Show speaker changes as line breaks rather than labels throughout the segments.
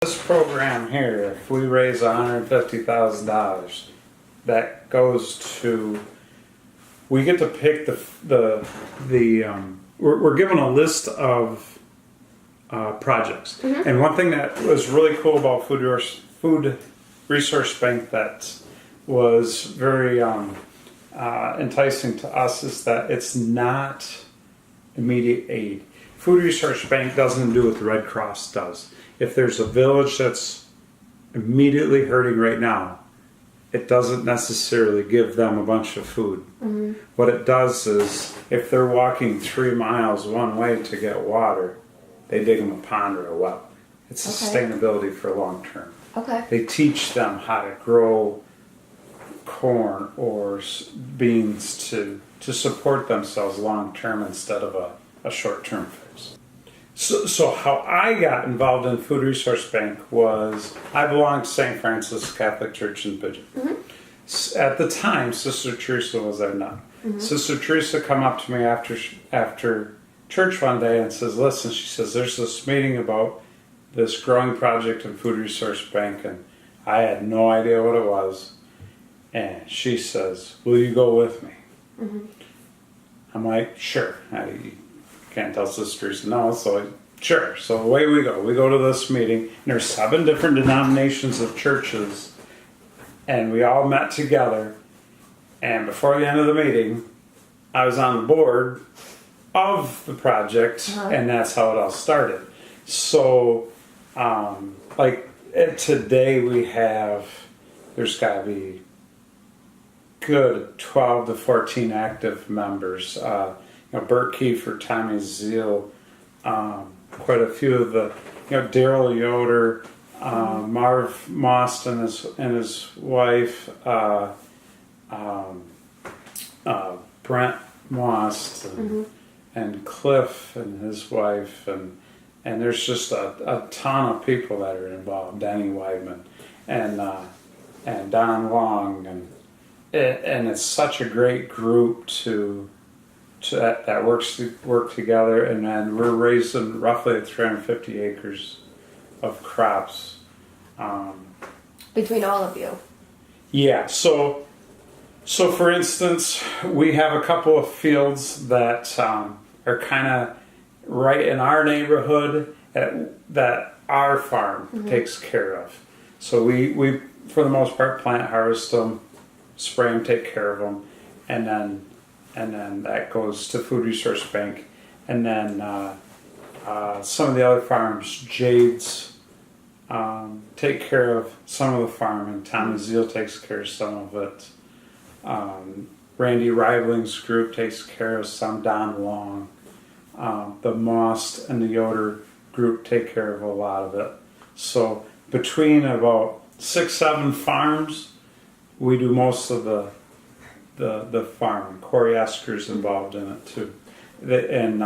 This program here, if we raise $150,000, that goes to, we get to pick we're given a list of projects. Mm-hmm. And one thing that was really cool about Food Resource Bank that was very enticing to us is that it's not immediate aid. Food Resource Bank doesn't do what the Red Cross does. If there's a village that's immediately hurting right now, it doesn't necessarily give them a bunch of food. Mm-hmm. What it does is, if they're walking 3 miles one way to get water, they dig them a pond or a well. It's sustainability for long term. Okay. They teach them how to grow corn or beans to support themselves long term instead of a short term fix. So how I got involved in Food Resource Bank was, I belonged to St. Francis Catholic Church in Pigeon. Mm-hmm. At the time, Sister Teresa was our nun. Mm-hmm. Sister Teresa come up to me after church one day and says, listen, she says, there's this meeting about this growing project in Food Resource Bank, and I had no idea what it was. And she says, will you go with me? Mm-hmm. I'm like, sure. I can't tell Sister Teresa no, so sure. So away we go. We go to this meeting, and there's 7 different denominations of churches, and we all met together. And before the end of the meeting, I was on the board of the project, and that's how it all started. So, today we have, there's got to be good 12 to 14 active members. Bert Kiefer, Tommy Zeal, quite a few of the, Daryl Yoder, Marv Most and his wife, Brent Most, and Cliff and his wife, and there's just a ton of people that are involved. Danny Weidman and Don Long, and it's such a great group that work together, and then we're raising roughly 350 acres of crops.
Between all of you?
Yeah, so for instance, we have a couple of fields that are kind of right in our neighborhood that our farm takes care of. So we, for the most part, plant, harvest them, spray them, take care of them, and then that goes to Food Resource Bank. And then some of the other farms, Jade's take care of some of the farm, and Tom Zeal takes care of some of it. Randy Rivaling's group takes care of some, Don Long. The Most and the Yoder group take care of a lot of it. So between about 6-7 farms, we do most of the farm. Corey Esker's involved in it too. And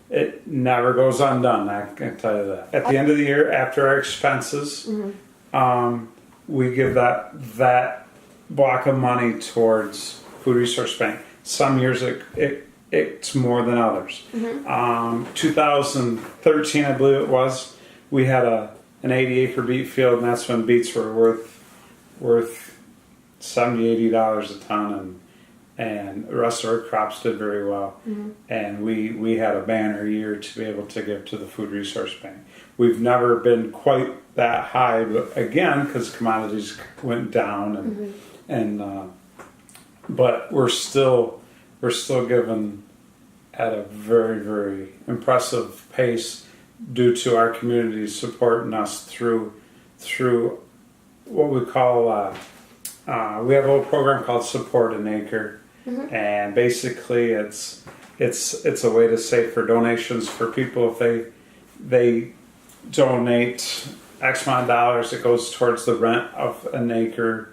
it never goes undone, I can tell you that. At the end of the year, after our expenses, we give that block of money towards Food Resource Bank. Some years it's more than others. 2013, I believe it was, we had an 80-acre beet field, and that's when beets were worth $70, $80 a ton, and the rest of our crops did very well. And we had a banner year to be able to give to the Food Resource Bank. We've never been quite that high, but again, because commodities went down, but we're still given at a very, very impressive pace due to our community supporting us through what we call we have a little program called Support an Acre, and basically it's a way to save for donations for people. If they donate X amount of dollars, it goes towards the rent of an acre,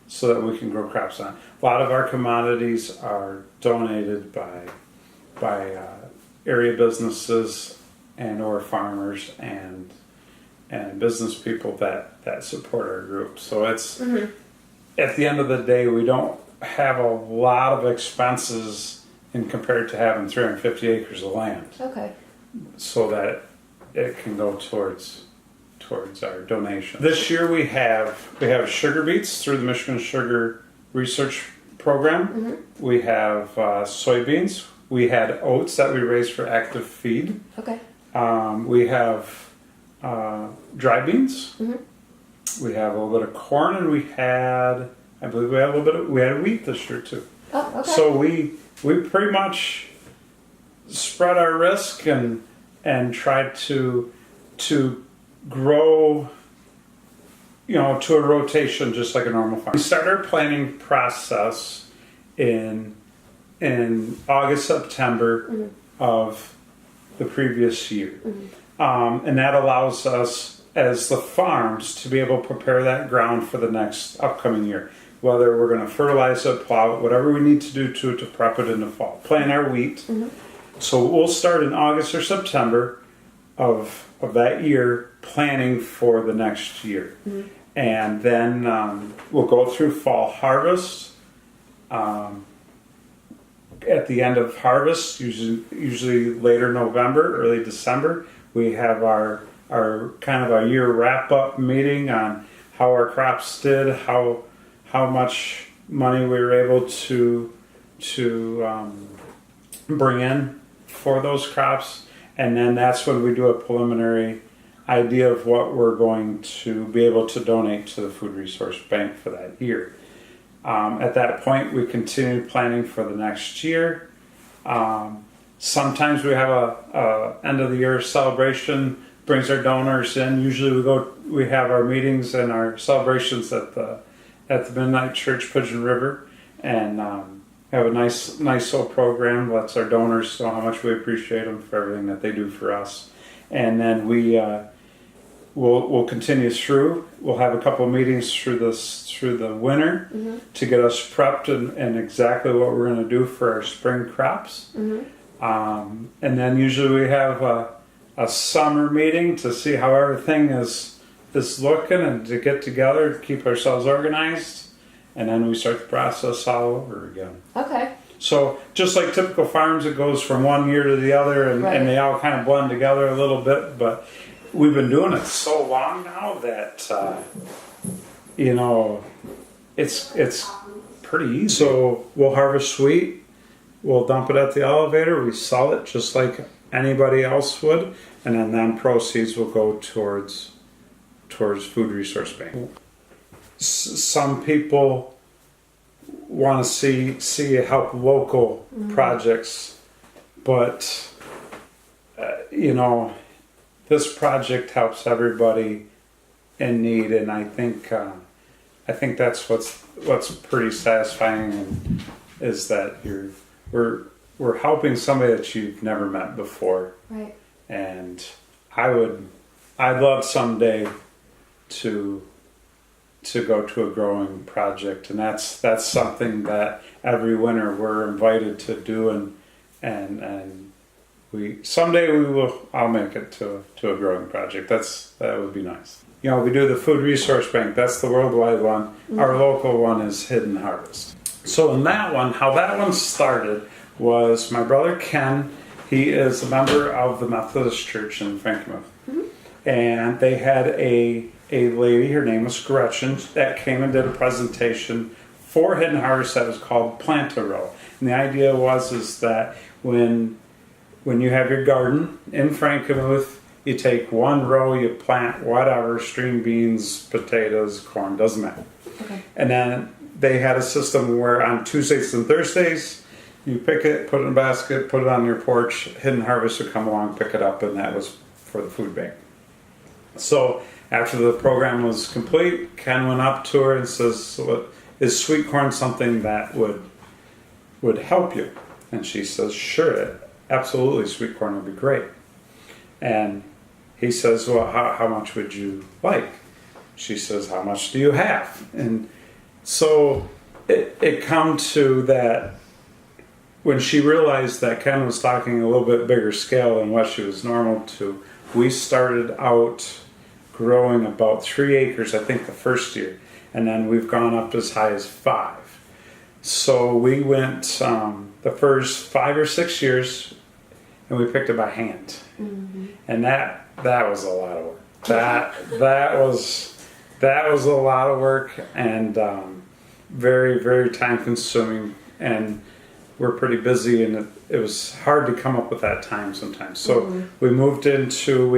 so that we can grow crops on. A lot of our commodities are donated by area businesses and or farmers and business people that support our group. So it's at the end of the day, we don't have a lot of expenses in compared to having 350 acres of land.
Okay.
So that it can go towards towards our donation. This year we have sugar beets through the Michigan Sugar Research Program. We have soybeans. We had oats that we raised for active feed.
Okay.
We have dry beans. We have a little bit of corn, and I believe we had we had wheat this year too.
Oh, okay.
So we pretty much spread our risk and tried to grow, to a rotation just like a normal farm. We started our planning process in August, September of the previous year. And that allows us as the farms to be able to prepare that ground for the next upcoming year. Whether we're going to fertilize it, plow it, whatever we need to do to prep it in the fall. Plant our wheat. So we'll start in August or September of that year planning for the next year. And then we'll go through fall harvest. At the end of harvest, usually later November, early December, we have our kind of a year wrap-up meeting on how our crops did, how much money we were able to bring in for those crops, and then that's when we do a preliminary idea of what we're going to be able to donate to the Food Resource Bank for that year. At that point, we continue planning for the next year. Sometimes we have a end of the year celebration, brings our donors in. Usually we have our meetings and our celebrations at the Midnight Church, Pigeon River, and have a nice little program. Lets our donors know how much we appreciate them for everything that they do for us. And then we'll continue through. We'll have a couple of meetings through the winter to get us prepped and exactly what we're going to do for our spring crops. And then usually we have a summer meeting to see how everything is looking and to get together to keep ourselves organized. And then we start the process all over again. Okay. So just like typical farms, it goes from one year to the other, and they all kind of blend together a little bit. But we've been doing it so long now that it's pretty easy. So we'll harvest wheat, we'll dump it at the elevator, we sell it just like anybody else would, and then proceeds will go towards Food Resource Bank. Some people want to see help local projects, but this project helps everybody in need, and I think that's what's pretty satisfying, is that we're helping somebody that you've never met before, right? And I'd love someday to go to a growing project, and that's something that every winter we're invited to do, and I'll make it to a growing project. That would be nice. We do the Food Resource Bank. That's the worldwide one. Our local one is Hidden Harvest. So in that one, how that one started was my brother Ken. He is a member of the Methodist Church in Frankenmuth, and they had a lady, her name was Gretchen, that came and did a presentation for Hidden Harvest that was called Plant a Row. And the idea is that when you have your garden in Frankenmuth, you take one row, you plant whatever, string beans, potatoes, corn, doesn't matter. Okay. And then they had a system where on Tuesdays and Thursdays, you pick it, put it in a basket, put it on your porch, Hidden Harvest would come along, pick it up, and that was for the food bank. So after the program was complete, Ken went up to her and says, "Is sweet corn something that would help you?" And she says, "Sure, absolutely, sweet corn would be great." And he says, "Well, how much would you like?" She says, "How much do you have?" And so it come to that when she realized that Ken was talking a little bit bigger scale than what she was normal to, we started out growing about 3 acres, I think, the first year. And then we've gone up as high as 5. So we went the first 5 or 6 years, and we picked it by hand. And that was a lot of work. that was a lot of work, and very, very time consuming, and we're pretty busy, and it was hard to come up with that time sometimes. So we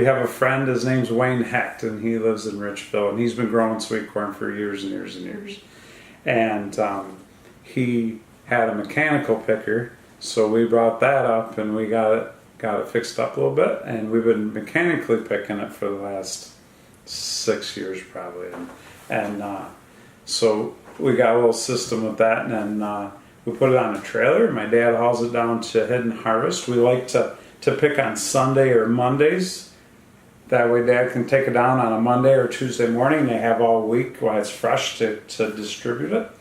have a friend, his name's Wayne Hecht, and he lives in Richville, and he's been growing sweet corn for years and years and years. And he had a mechanical picker, so we brought that up, and we got it fixed up a little bit, and we've been mechanically picking it for the last 6 years probably, and so we got a little system with that, and then we put it on a trailer. My dad hauls it down to Hidden Harvest. We like to pick on Sunday or Mondays. That way Dad can take it down on a Monday or Tuesday morning. They have all week while it's fresh to distribute it.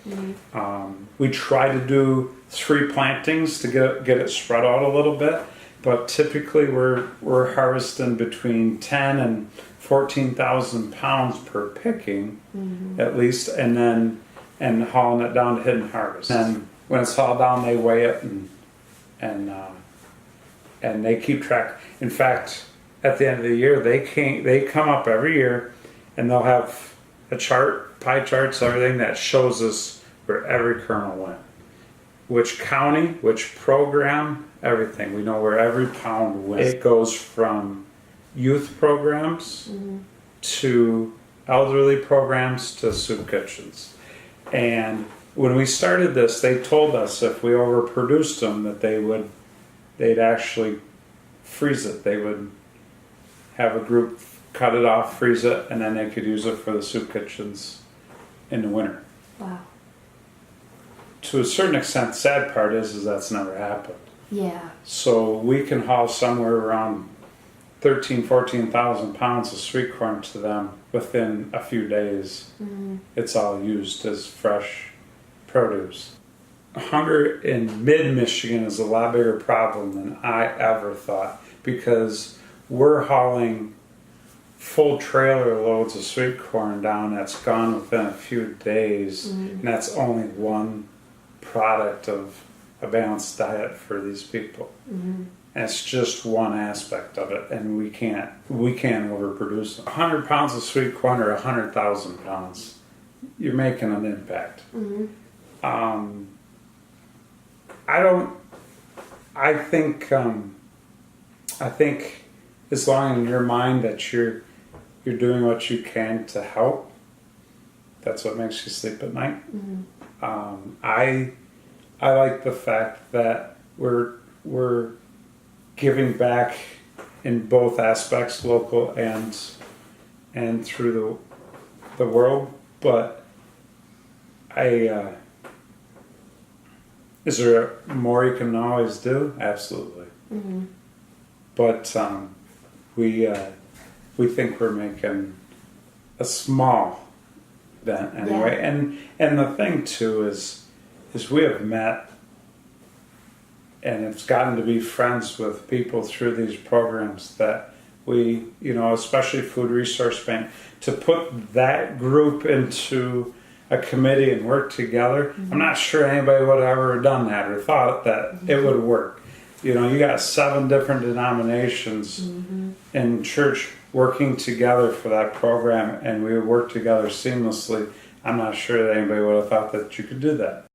We try to do 3 plantings to get it spread out a little bit, but typically we're harvesting between 10 and 14,000 pounds per picking, at least, and hauling it down to Hidden Harvest. And when it's hauled down, they weigh it and they keep track. In fact, at the end of the year, they come up every year, and they'll have a chart, pie charts, everything that shows us where every kernel went, which county, which program, everything. We know where every pound went. It goes from youth programs to elderly programs to soup kitchens. And when we started this, they told us if we overproduced them that they'd actually freeze it. They would have a group cut it off, freeze it, and then they could use it for the soup kitchens in the winter.
Wow.
To a certain extent, the sad part is that's never happened.
Yeah.
So we can haul somewhere around 14,000 pounds of sweet corn to them within a few days. It's all used as fresh produce. Hunger in mid-Michigan is a lot bigger problem than I ever thought, because we're hauling full trailer loads of sweet corn down that's gone within a few days, and that's only one product of a balanced diet for these people. And it's just one aspect of it, and we can't overproduce them. 100 pounds of sweet corn or 100,000 pounds, you're making an impact. I think as long in your mind that you're doing what you can to help, that's what makes you sleep at night. I like the fact that we're giving back in both aspects, local and through the world. But is there more you can always do? Absolutely. But we think we're making a small dent anyway. And the thing too is we have met and it's gotten to be friends with people through these programs that we, especially Food Resource Bank, to put that group into a committee and work together. I'm not sure anybody would have ever done that or thought that it would work. You got 7 different denominations in church working together for that program, and we would work together seamlessly. I'm not sure that anybody would have thought that you could do that.